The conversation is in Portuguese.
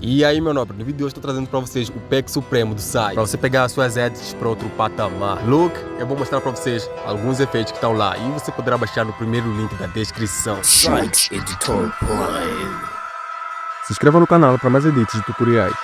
E aí, meu nobre, no vídeo de hoje estou trazendo para vocês o pack supremo do site, para você pegar as suas edits para outro patamar. Look, eu vou mostrar para vocês alguns efeitos que estão lá e você poderá baixar no primeiro link da descrição. Site Editor Prime. Se inscreva no canal para mais edits e tutoriais.